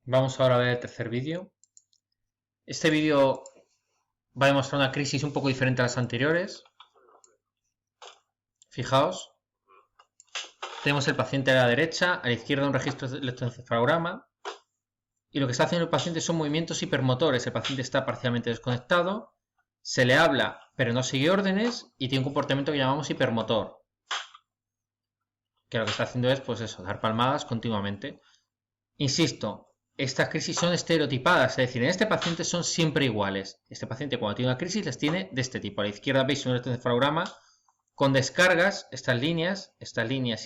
Vamos ahora a ver el tercer vídeo. Este vídeo va a demostrar una crisis un poco diferente a las anteriores. Fijaos, tenemos el paciente a la derecha, a la izquierda un registro de electroencefalograma, y lo que está haciendo el paciente son movimientos hipermotores. El paciente está parcialmente desconectado, se le habla pero no sigue órdenes y tiene un comportamiento que llamamos hipermotor, que lo que está haciendo es, pues eso, dar palmadas continuamente. Insisto, estas crisis son estereotipadas, es decir, en este paciente son siempre iguales. Este paciente cuando tiene una crisis las tiene de este tipo. A la izquierda veis un electroencefalograma con descargas. Estas líneas y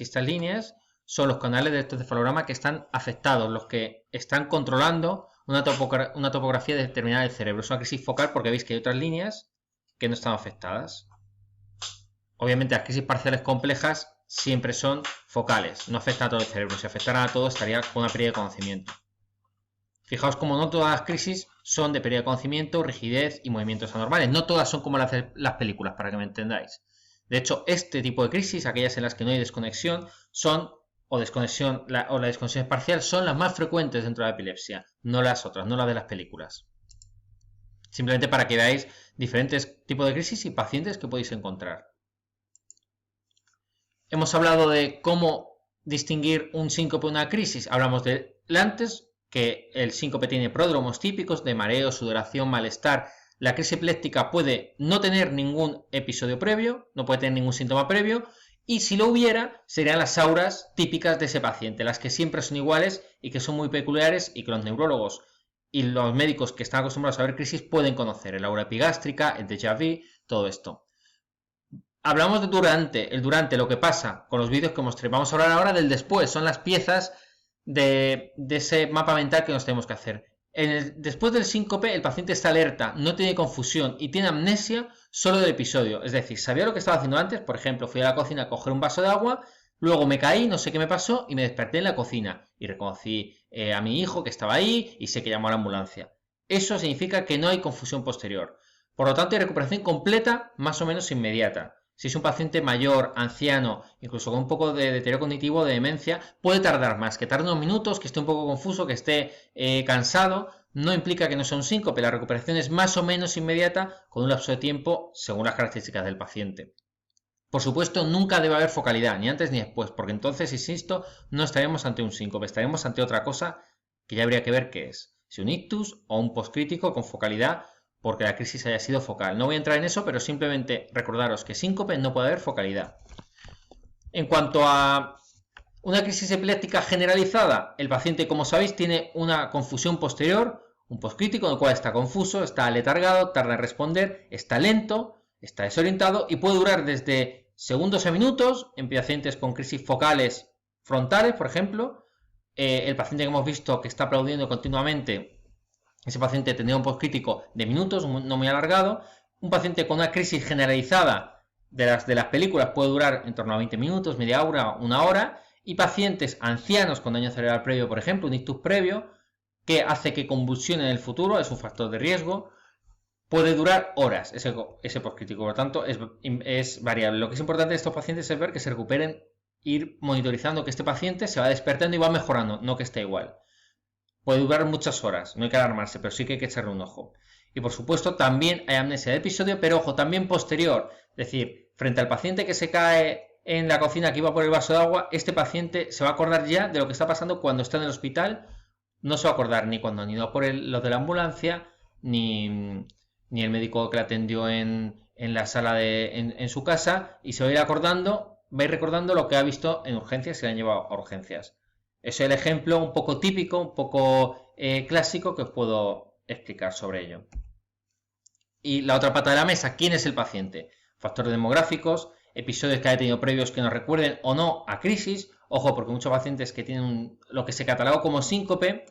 estas líneas son los canales de electroencefalograma que están afectados, los que están controlando una topografía determinada del cerebro. Es una crisis focal porque veis que hay otras líneas que no están afectadas. Obviamente las crisis parciales complejas siempre son focales, no afectan a todo el cerebro. Si afectaran a todo estaría con una pérdida de conocimiento. Fijaos como no todas las crisis son de pérdida de conocimiento, rigidez y movimientos anormales. No todas son como las películas, para que me entendáis. De hecho, este tipo de crisis, aquellas en las que no hay desconexión, la desconexión es parcial, son las más frecuentes dentro de la epilepsia, no las otras, no las de las películas. Simplemente para que veáis diferentes tipos de crisis y pacientes que podéis encontrar. Hemos hablado de cómo distinguir un síncope de una crisis. Hablamos de antes, que el síncope tiene pródromos típicos de mareo, sudoración, malestar. La crisis epiléptica puede no tener ningún episodio previo, no puede tener ningún síntoma previo, y si lo hubiera, serían las auras típicas de ese paciente, las que siempre son iguales y que son muy peculiares y que los neurólogos y los médicos que están acostumbrados a ver crisis pueden conocer. El aura epigástrica, el déjà vu, todo esto. Hablamos de durante, lo que pasa con los vídeos que mostré. Vamos a hablar ahora del después, son las piezas de ese mapa mental que nos tenemos que hacer. Después del síncope, el paciente está alerta, no tiene confusión y tiene amnesia solo del episodio. Es decir, sabía lo que estaba haciendo antes. Por ejemplo, fui a la cocina a coger un vaso de agua, luego me caí, no sé qué me pasó y me desperté en la cocina y reconocí a mi hijo que estaba ahí y sé que llamó a la ambulancia. Eso significa que no hay confusión posterior. Por lo tanto, hay recuperación completa más o menos inmediata. Si es un paciente mayor, anciano, incluso con un poco de deterioro cognitivo, de demencia, puede tardar más, que tarde unos minutos, que esté un poco confuso, que esté cansado. No implica que no sea un síncope, la recuperación es más o menos inmediata con un lapso de tiempo según las características del paciente. Por supuesto, nunca debe haber focalidad, ni antes ni después, porque entonces, insisto, no estaremos ante un síncope, estaremos ante otra cosa que ya habría que ver qué es. Si un ictus o un postcrítico con focalidad, porque la crisis haya sido focal. No voy a entrar en eso, pero simplemente recordaros que síncope no puede haber focalidad. En cuanto a una crisis epiléptica generalizada, el paciente, como sabéis, tiene una confusión posterior, un postcrítico en el cual está confuso, está aletargado, tarda en responder, está lento, está desorientado y puede durar desde segundos a minutos en pacientes con crisis focales frontales, por ejemplo. El paciente que hemos visto que está aplaudiendo continuamente, ese paciente tendría un postcrítico de minutos, no muy alargado. Un paciente con una crisis generalizada de las películas puede durar en torno a 20 minutos, media hora, una hora. Y pacientes ancianos con daño cerebral previo, por ejemplo, un ictus previo, que hace que convulsione en el futuro, es un factor de riesgo, puede durar horas ese postcrítico. Por lo tanto, es variable. Lo que es importante de estos pacientes es ver que se recuperen, ir monitorizando que este paciente se va despertando y va mejorando, no que esté igual. Puede durar muchas horas, no hay que alarmarse, pero sí que hay que echarle un ojo. Y por supuesto también hay amnesia de episodio, pero ojo, también posterior. Es decir, frente al paciente que se cae en la cocina que iba por el vaso de agua, este paciente se va a acordar ya de lo que está pasando cuando está en el hospital. No se va a acordar ni cuando han ido por los de la ambulancia, ni el médico que la atendió en la sala en su casa, y se va a ir acordando, va a ir recordando lo que ha visto en urgencias y le han llevado a urgencias. Ese es el ejemplo un poco típico, un poco clásico que os puedo explicar sobre ello. Y la otra pata de la mesa, ¿quién es el paciente? Factores demográficos, episodios que haya tenido previos que nos recuerden o no a crisis. Ojo, porque muchos pacientes que tienen lo que se cataloga como síncope,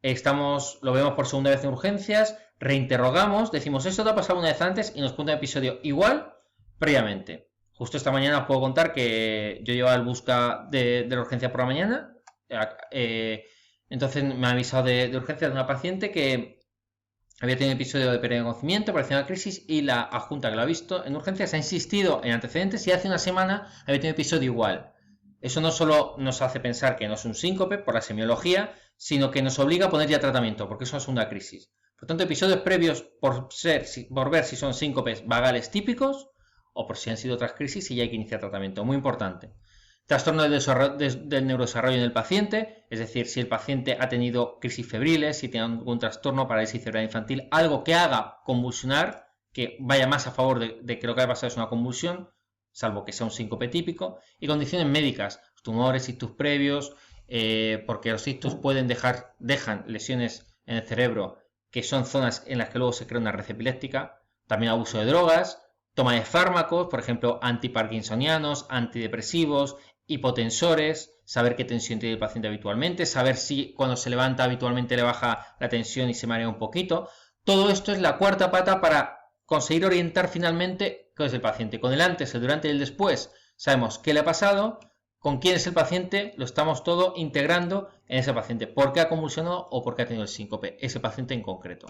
lo vemos por segunda vez en urgencias, reinterrogamos, decimos, ¿esto te ha pasado una vez antes? Y nos cuenta un episodio igual previamente. Justo esta mañana os puedo contar que yo llevaba el busca de la urgencia por la mañana. Entonces me ha avisado de urgencia de una paciente que había tenido un episodio de pérdida de conocimiento, parecía una crisis, y la adjunta que lo ha visto en urgencias ha insistido en antecedentes y hace una semana había tenido un episodio igual. Eso no solo nos hace pensar que no es un síncope por la semiología, sino que nos obliga a poner ya tratamiento, porque eso es una crisis. Por tanto, episodios previos por ver si son síncopes vagales típicos o por si han sido otras crisis y ya hay que iniciar tratamiento. Muy importante. Trastorno del neurodesarrollo en el paciente, es decir, si el paciente ha tenido crisis febriles, si tiene algún trastorno, parálisis cerebral infantil, algo que haga convulsionar, que vaya más a favor de que lo que haya pasado es una convulsión, salvo que sea un síncope típico, y condiciones médicas, tumores, ictus previos, porque los ictus dejan lesiones en el cerebro, que son zonas en las que luego se crea una red epiléptica, también abuso de drogas, toma de fármacos, por ejemplo, antiparkinsonianos, antidepresivos, hipotensores, saber qué tensión tiene el paciente habitualmente, saber si cuando se levanta habitualmente le baja la tensión y se marea un poquito. Todo esto es la cuarta pata para conseguir orientar finalmente qué es el paciente. Con el antes, el durante y el después sabemos qué le ha pasado, con quién es el paciente, lo estamos todo integrando en ese paciente. ¿Por qué ha convulsionado o por qué ha tenido el síncope? Ese paciente en concreto.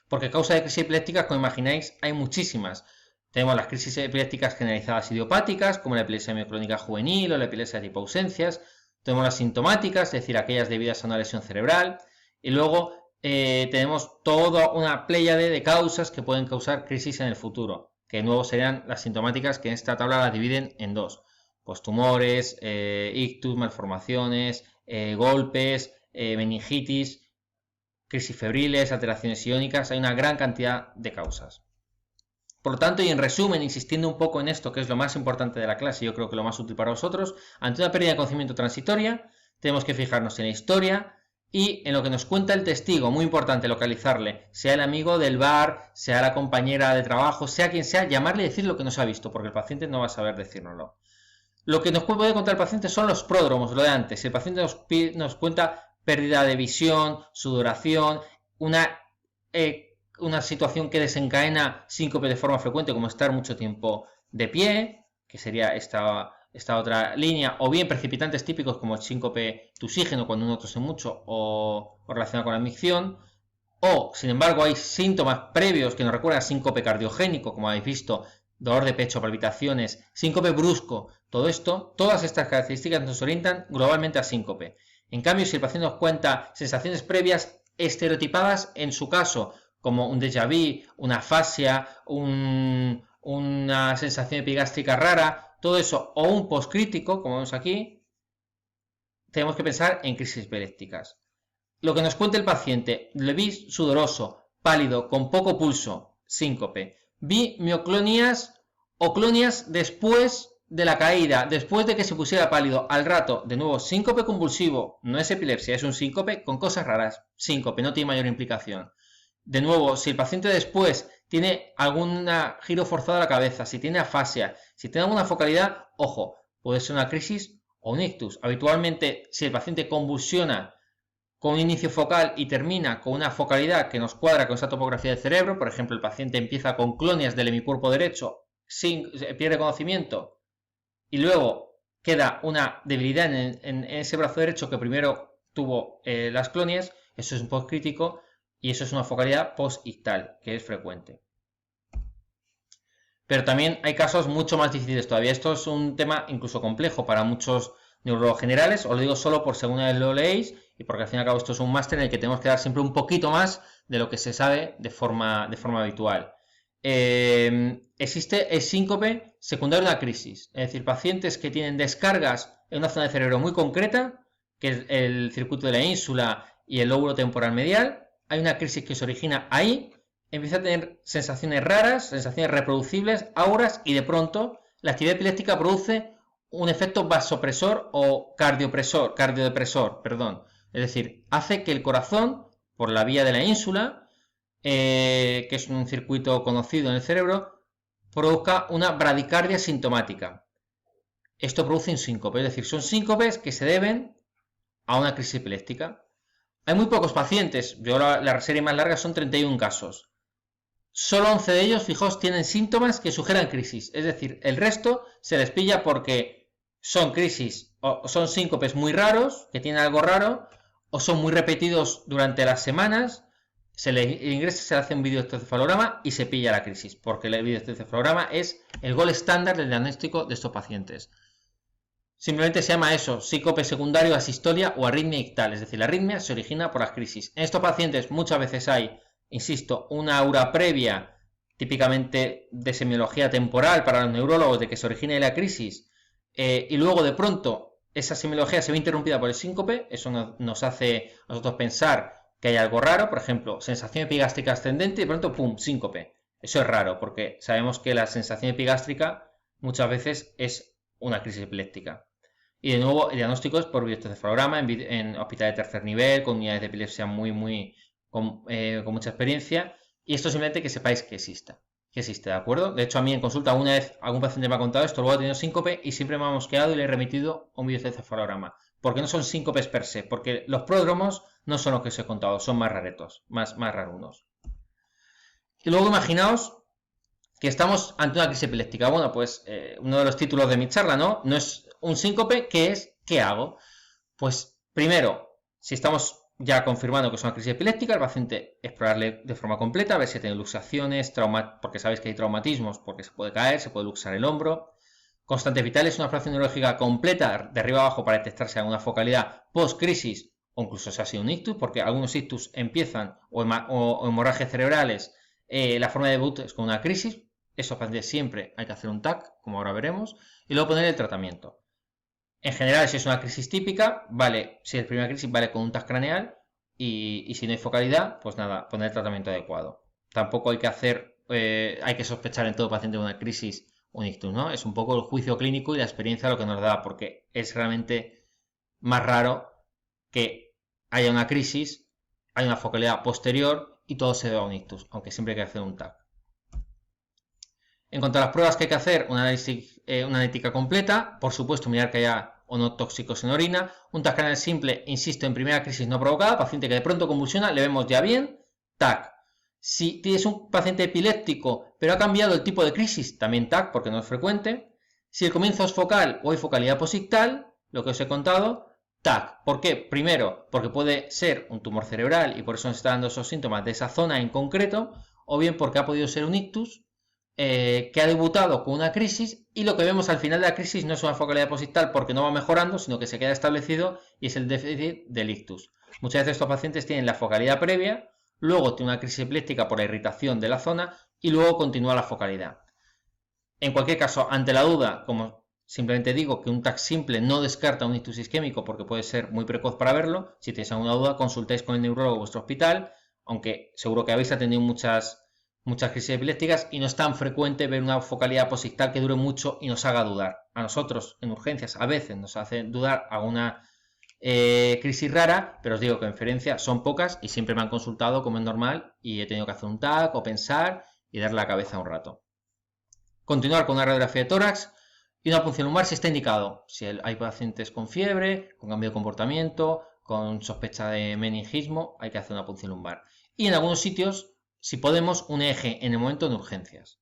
Porque causa de crisis epilépticas, como imagináis, hay muchísimas. Tenemos las crisis epilépticas generalizadas idiopáticas, como la epilepsia mioclónica juvenil o la epilepsia tipo ausencias. Tenemos las sintomáticas, es decir, aquellas debidas a una lesión cerebral. Y luego tenemos toda una pléyade de causas que pueden causar crisis en el futuro, que de nuevo serían las sintomáticas, que en esta tabla las dividen en dos. Pues tumores, ictus, malformaciones, golpes, meningitis, crisis febriles, alteraciones iónicas. Hay una gran cantidad de causas. Por lo tanto, y en resumen, insistiendo un poco en esto, que es lo más importante de la clase, yo creo que lo más útil para vosotros, ante una pérdida de conocimiento transitoria, tenemos que fijarnos en la historia y en lo que nos cuenta el testigo. Muy importante localizarle, sea el amigo del bar, sea la compañera de trabajo, sea quien sea, llamarle y decir lo que nos ha visto, porque el paciente no va a saber decírnoslo. Lo que nos puede contar el paciente son los pródromos, lo de antes. Si el paciente nos cuenta pérdida de visión, sudoración, una situación que desencadena síncope de forma frecuente, como estar mucho tiempo de pie, que sería esta otra línea, o bien precipitantes típicos como el síncope tusígeno cuando uno tose mucho o relacionado con la micción, o sin embargo hay síntomas previos que nos recuerdan a síncope cardiogénico, como habéis visto, dolor de pecho, palpitaciones, síncope brusco, todo esto, todas estas características nos orientan globalmente a síncope. En cambio, si el paciente nos cuenta sensaciones previas estereotipadas en su caso, como un déjà vu, una afasia, una sensación epigástrica rara, todo eso, o un postcrítico, como vemos aquí, tenemos que pensar en crisis epilépticas. Lo que nos cuenta el paciente: le vi sudoroso, pálido, con poco pulso, síncope. Vi mioclonias o clonias después de la caída, después de que se pusiera pálido, al rato, de nuevo, síncope convulsivo, no es epilepsia, es un síncope con cosas raras, síncope, no tiene mayor implicación. De nuevo, si el paciente después tiene algún giro forzado de la cabeza, si tiene afasia, si tiene alguna focalidad, ojo, puede ser una crisis o un ictus. Habitualmente, si el paciente convulsiona con un inicio focal y termina con una focalidad que nos cuadra con esa topografía del cerebro, por ejemplo, el paciente empieza con clonias del hemicuerpo derecho, pierde conocimiento y luego queda una debilidad en ese brazo derecho que primero tuvo las clonias, eso es un postcrítico. Y eso es una focalidad postictal, que es frecuente. Pero también hay casos mucho más difíciles todavía. Esto es un tema incluso complejo para muchos neurólogos generales. Os lo digo solo por si alguna vez lo leéis y porque al fin y al cabo esto es un máster en el que tenemos que dar siempre un poquito más de lo que se sabe de forma habitual. Existe el síncope secundario a una crisis. Es decir, pacientes que tienen descargas en una zona del cerebro muy concreta, que es el circuito de la ínsula y el lóbulo temporal medial. Hay una crisis que se origina ahí, empieza a tener sensaciones raras, sensaciones reproducibles, auras, y de pronto la actividad epiléptica produce un efecto vasopresor o cardiodepresor, perdón. Es decir, hace que el corazón, por la vía de la ínsula, que es un circuito conocido en el cerebro, produzca una bradicardia sintomática. Esto produce un síncope, es decir, son síncopes que se deben a una crisis epiléptica. Hay muy pocos pacientes, yo la serie más larga son 31 casos. Solo 11 de ellos, fijaos, tienen síntomas que sugeran crisis. Es decir, el resto se les pilla porque son crisis o son síncopes muy raros, que tienen algo raro, o son muy repetidos durante las semanas. Se le ingresa, se le hace un videoencefalograma y se pilla la crisis, porque el videoencefalograma es el gol estándar del diagnóstico de estos pacientes. simplemente se llama eso, síncope secundario, asistolia o arritmia ictal, es decir, la arritmia se origina por las crisis. En estos pacientes muchas veces hay, insisto, una aura previa, típicamente de semiología temporal para los neurólogos, de que se origine la crisis, y luego de pronto esa semiología se ve interrumpida por el síncope. Eso nos hace a nosotros pensar que hay algo raro, por ejemplo, sensación epigástrica ascendente y de pronto, ¡pum!, síncope. Eso es raro, porque sabemos que la sensación epigástrica muchas veces es una crisis epiléptica. Y de nuevo, el diagnóstico es por videoencefalograma en hospital de tercer nivel, con unidades de epilepsia con mucha experiencia. Y esto simplemente que sepáis que existe, ¿de acuerdo? De hecho, a mí en consulta una vez algún paciente me ha contado esto, luego ha tenido síncope y siempre me ha mosqueado y le he remitido a un videoencefalograma. Porque no son síncopes per se, porque los pródromos no son los que os he contado, son más raretos, más rarunos. Y luego imaginaos que estamos ante una crisis epiléptica. Bueno, pues uno de los títulos de mi charla, ¿no? No es un síncope, ¿qué hago? Pues primero, si estamos ya confirmando que es una crisis epiléptica, el paciente explorarle de forma completa, a ver si tiene luxaciones, porque sabéis que hay traumatismos, porque se puede caer, se puede luxar el hombro. Constantes vitales, una exploración neurológica completa de arriba abajo para detectarse alguna focalidad post-crisis, o incluso si ha sido un ictus, porque algunos ictus empiezan, o hemorragias cerebrales, la forma de debut es con una crisis. Esos pacientes siempre hay que hacer un TAC, como ahora veremos, y luego poner el tratamiento. En general, si es una crisis típica, vale, si es primera crisis, vale con un TAC craneal, y si no hay focalidad, pues nada, poner el tratamiento adecuado. Tampoco hay que sospechar en todo paciente de una crisis un ictus, ¿no? Es un poco el juicio clínico y la experiencia lo que nos da, porque es realmente más raro que haya una crisis, haya una focalidad posterior y todo se vea un ictus, aunque siempre hay que hacer un TAC. En cuanto a las pruebas que hay que hacer, una analítica completa, por supuesto mirar que haya o no tóxicos en orina, un TAC craneal simple, insisto, en primera crisis no provocada, paciente que de pronto convulsiona, le vemos ya bien, TAC. Si tienes un paciente epiléptico, pero ha cambiado el tipo de crisis, también TAC, porque no es frecuente. Si el comienzo es focal o hay focalidad posictal, lo que os he contado, TAC. ¿Por qué? Primero, porque puede ser un tumor cerebral y por eso nos está dando esos síntomas de esa zona en concreto, o bien porque ha podido ser un ictus, que ha debutado con una crisis, y lo que vemos al final de la crisis no es una focalidad posictal porque no va mejorando, sino que se queda establecido y es el déficit del ictus. Muchas veces estos pacientes tienen la focalidad previa, luego tiene una crisis epiléptica por la irritación de la zona y luego continúa la focalidad. En cualquier caso, ante la duda, como simplemente digo que un TAC simple no descarta un ictus isquémico porque puede ser muy precoz para verlo, si tenéis alguna duda consultéis con el neurólogo de vuestro hospital, aunque seguro que habéis atendido muchas crisis epilépticas y no es tan frecuente ver una focalidad posictal que dure mucho y nos haga dudar. A nosotros en urgencias a veces nos hace dudar alguna crisis rara, pero os digo que en referencia son pocas y siempre me han consultado como es normal y he tenido que hacer un TAC o pensar y darle la cabeza un rato. Continuar con una radiografía de tórax y una punción lumbar si está indicado. Si hay pacientes con fiebre, con cambio de comportamiento, con sospecha de meningismo, hay que hacer una punción lumbar. Y en algunos sitios, si podemos, un eje en el momento de urgencias.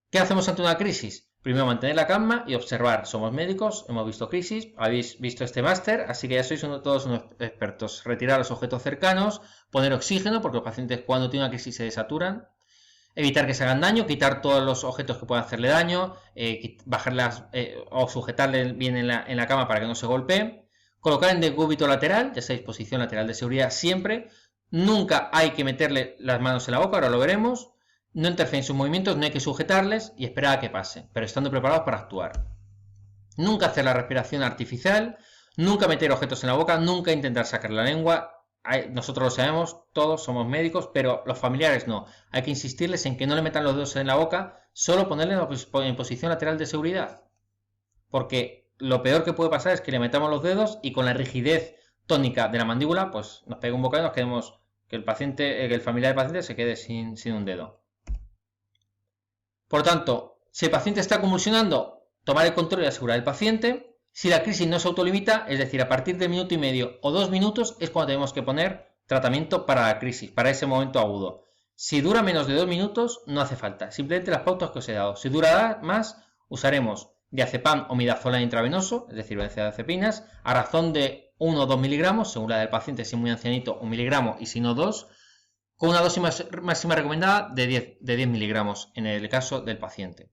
¿Qué hacemos ante una crisis? Primero mantener la calma y observar. Somos médicos, hemos visto crisis, habéis visto este máster, así que ya sois todos unos expertos. Retirar los objetos cercanos, poner oxígeno, porque los pacientes cuando tienen una crisis se desaturan. Evitar que se hagan daño, quitar todos los objetos que puedan hacerle daño, bajarlas o sujetarle bien en la cama para que no se golpee. Colocar en decúbito lateral, ya sabéis, posición lateral de seguridad siempre. Nunca hay que meterle las manos en la boca, ahora lo veremos. No interferir en sus movimientos, no hay que sujetarles y esperar a que pase, pero estando preparados para actuar. Nunca hacer la respiración artificial, nunca meter objetos en la boca, nunca intentar sacar la lengua. Nosotros lo sabemos, todos somos médicos, pero los familiares no. Hay que insistirles en que no le metan los dedos en la boca, solo ponerle en posición lateral de seguridad. Porque lo peor que puede pasar es que le metamos los dedos y con la rigidez tónica de la mandíbula, pues nos pega un bocado y nos quedemos, que el familiar del paciente se quede sin un dedo. Por tanto, si el paciente está convulsionando, tomar el control y asegurar al paciente. Si la crisis no se autolimita, es decir, a partir de 1,5 minutos o 2 minutos, es cuando tenemos que poner tratamiento para la crisis, para ese momento agudo. Si dura menos de 2 minutos, no hace falta. Simplemente las pautas que os he dado. Si dura más, usaremos diazepam o midazolam intravenoso, es decir, benzodiazepinas, a razón de 1 o 2 miligramos, según la del paciente, si es muy ancianito, 1 miligramo y si no 2, con una dosis máxima recomendada de 10 miligramos en el caso del paciente.